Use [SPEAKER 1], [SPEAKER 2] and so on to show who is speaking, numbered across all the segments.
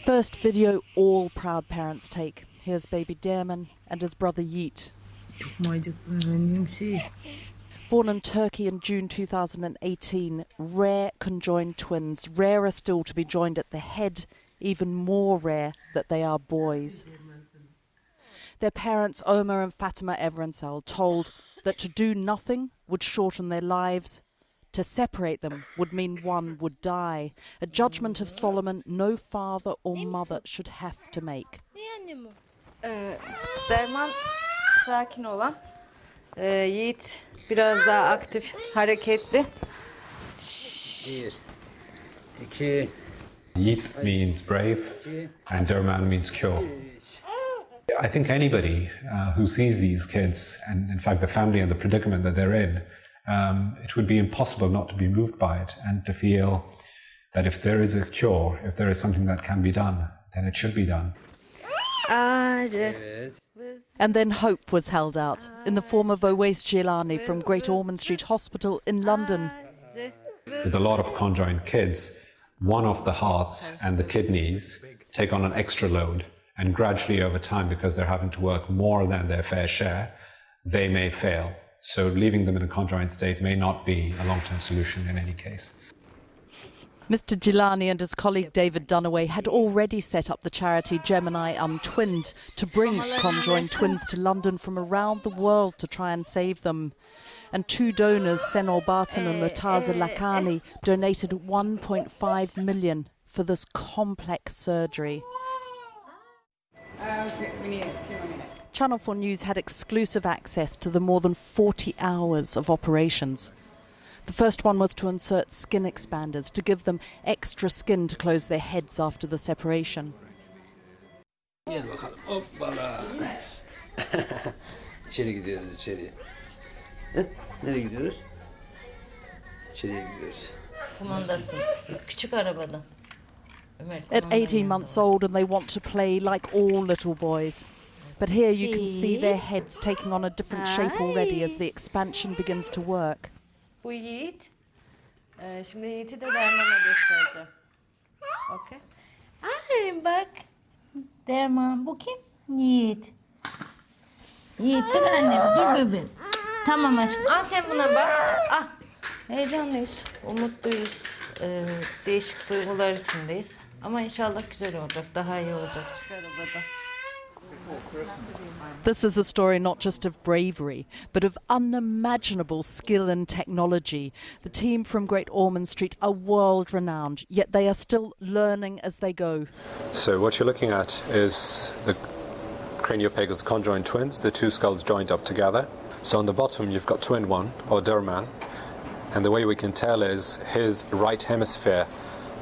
[SPEAKER 1] first video all proud parents take. Here's baby Derman and his brother Yeet. Born in Turkey in June 2018, rare conjoined twins, rarer still to be joined at the head, even more rare that they are boys. Their parents, Omar and Fatima Evrensel, told that to do nothing would shorten their lives. To separate them would mean one would die, a judgment of Solomon no father or mother should have to make.
[SPEAKER 2] Derman sakin olan, Yiğit biraz daha aktif, hareketli.
[SPEAKER 3] Yeet means brave and Derman means cure. I think anybody who sees these kids, and in fact the family and the predicament that they're in, it would be impossible not to be moved by it and to feel that if there is a cure, if there is something that can be done, then it should be done.
[SPEAKER 1] And then hope was held out in the form of Owais Jilani from Great Ormond Street Hospital in London.
[SPEAKER 3] With a lot of conjoined kids, one of the hearts and the kidneys take on an extra load, and gradually over time, because they're having to work more than their fair share, they may fail. So leaving them in a conjoined state may not be a long-term solution in any case.
[SPEAKER 1] Mr. Jilani and his colleague David Dunaway had already set up the charity Gemini Untwinned to bring conjoined twins to London from around the world to try and save them. And two donors, Senor Barton and Murtaza Lakani, donated 1.5 million for this complex surgery.
[SPEAKER 2] We need a few more minutes.
[SPEAKER 1] Channel 4 News had exclusive access to the more than 40 hours of operations. The first one was to insert skin expanders to give them extra skin to close their heads after the separation.
[SPEAKER 4] Gel bakalım. Hoppala. İçeri gidiyoruz içeri. Nereye gidiyoruz? İçeriye gidiyoruz.
[SPEAKER 2] Kumandasın. Küçük arabada.
[SPEAKER 1] At 18 months old, and they want to play like all little boys. But here you can see their heads taking on a different shape already as the expansion begins to work.
[SPEAKER 2] Bu Yiğit. Şimdi Yiğit'i de Derman'a göstereceğim. Okay.
[SPEAKER 5] Ay bak. Derman bu kim? Yiğit. Yiğit dur annem dur bebeğim. Tamam aşkım.
[SPEAKER 2] Al sen buna bak. Ah. Heyecanlıyız, umutluyuz. Değişik duygular içindeyiz. Ama inşallah güzel olacak, daha iyi olacak. Çıkar arabada.
[SPEAKER 1] This is a story not just of bravery, but of unimaginable skill and technology. The team from Great Ormond Street are world-renowned, yet they are still learning as they go.
[SPEAKER 3] So what you're looking at is the craniopagus, the conjoined twins, the two skulls joined up together. So on the bottom you've got twin one, or Derman, and the way we can tell is his right hemisphere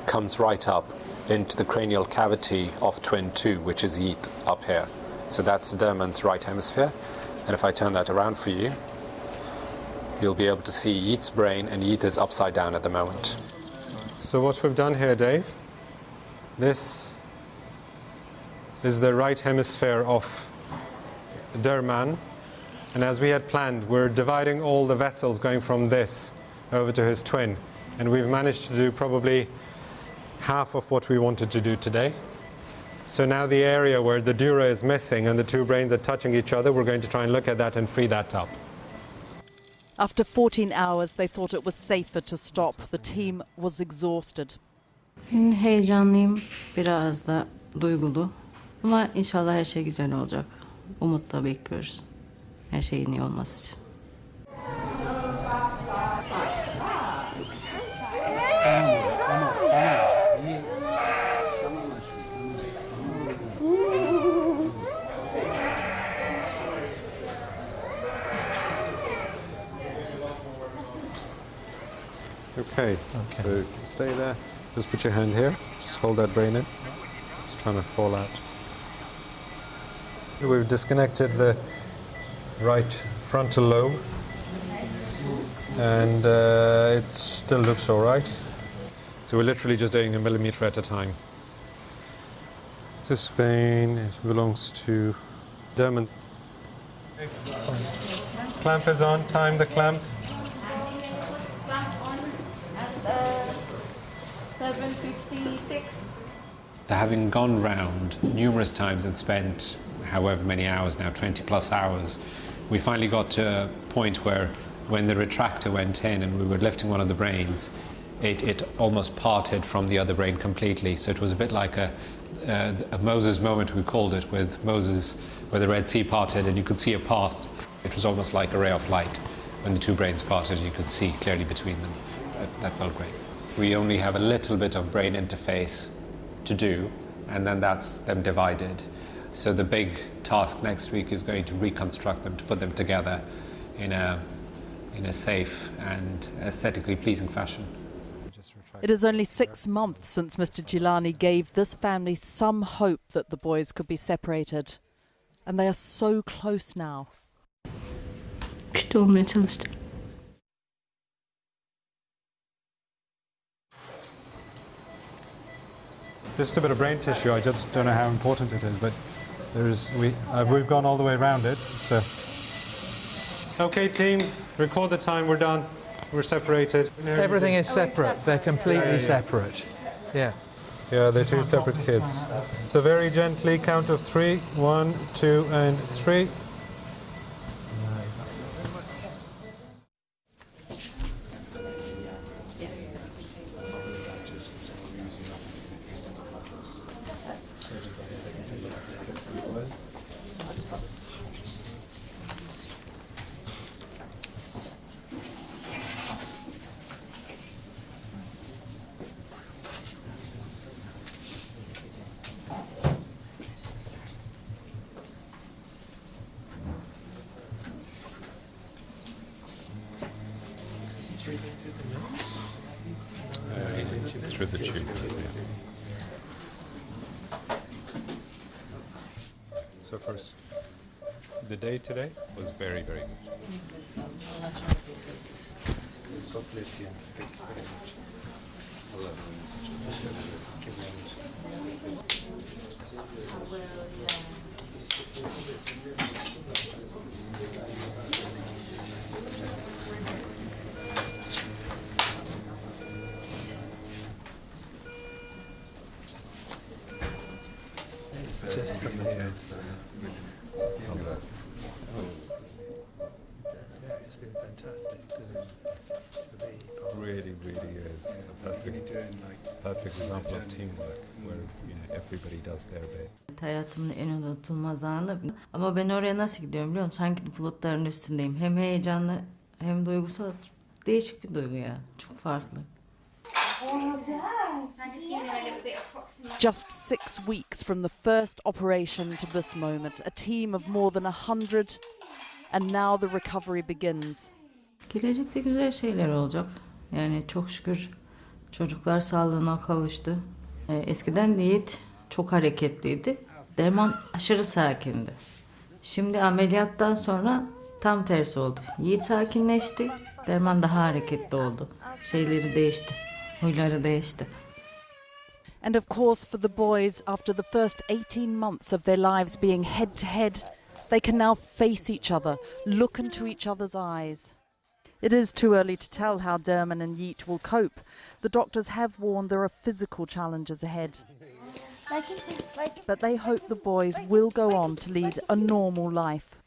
[SPEAKER 3] comes right up into the cranial cavity of twin 2, which is Yeet up here. So that's Derman's right hemisphere, and if I turn that around for you, you'll be able to see Yeet's brain, and Yeet is upside down at the moment. So what we've done here, Dave, this is the right hemisphere of Derman, and as we had planned, we're dividing all the vessels going from this over to his twin, and we've managed to do probably half of what we wanted to do today. So now the area where the dura is missing and the two brains are touching each other, we're going to try and look at that and free that up.
[SPEAKER 1] After 14 hours, they thought it was safer to stop. The team was exhausted.
[SPEAKER 2] Heyecanlıyım, biraz da duygulu. Ama inşallah her şey güzel olacak. Umutla bekliyoruz. Her şeyin iyi olması için.
[SPEAKER 3] Okay, so stay there. Just put your hand here. Just hold that brain in. It's trying to fall out. We've disconnected the right frontal lobe, and it still looks all right. So we're literally just doing a millimeter at a time. This vein belongs to Derman. Clamp is on. Time the clamp.
[SPEAKER 5] 7:56.
[SPEAKER 3] Having gone round numerous times and spent however many hours now, 20 plus hours, we finally got to a point where when the retractor went in and we were lifting one of the brains, it almost parted from the other brain completely. So it was a bit like a Moses moment, we called it, with Moses, where the Red Sea parted and you could see a path. It was almost like a ray of light. When the two brains parted, you could see clearly between them. That felt great. We only have a little bit of brain interface to do, and then that's them divided. So the big task next week is going to reconstruct them, to put them together in a safe and aesthetically pleasing fashion.
[SPEAKER 1] It is only 6 months since Mr. Gilani gave this family some hope that the boys could be separated. And they are so close now.
[SPEAKER 2] Güçlü olmaya çalıştım.
[SPEAKER 6] Just a bit of brain tissue. I just don't know how important it is, but we've gone all the way around it. So. Okay, team, record the time. We're done. We're separated.
[SPEAKER 7] Everything is separate. They're completely separate. Yeah.
[SPEAKER 6] Yeah, they're two separate kids. So very gently, count of 3. 1, 2, and 3.
[SPEAKER 3] Through the tube.
[SPEAKER 6] So first, the day today was very, very good.
[SPEAKER 4] God bless you. Thank you very much.
[SPEAKER 7] Just something else. It's been fantastic to be
[SPEAKER 6] Really, really is a perfect example of teamwork, where everybody does their bit.
[SPEAKER 2] Hayatımın en unutulmaz anı. Ama ben oraya nasıl gidiyorum biliyor musun? Sanki bulutların üstündeyim. Hem heyecanlı hem duygusal. Değişik bir duygu ya. Çok farklı.
[SPEAKER 1] Just 6 weeks from the first operation to this moment, a team of more than 100, and now the recovery begins.
[SPEAKER 2] Gelecekte güzel şeyler olacak. Yani çok şükür çocuklar sağlığına kavuştu. Eskiden Yiğit çok hareketliydi. Derman aşırı sakindi. Şimdi ameliyattan sonra tam tersi oldu. Yiğit sakinleşti. Derman daha hareketli oldu. Şeyleri değişti. Huyları değişti.
[SPEAKER 1] And of course for the boys, after the first 18 months of their lives being head to head, they can now face each other, look into each other's eyes. It is too early to tell how Derman and Yeet will cope. The doctors have warned there are physical challenges ahead. But they hope the boys will go on to lead a normal life.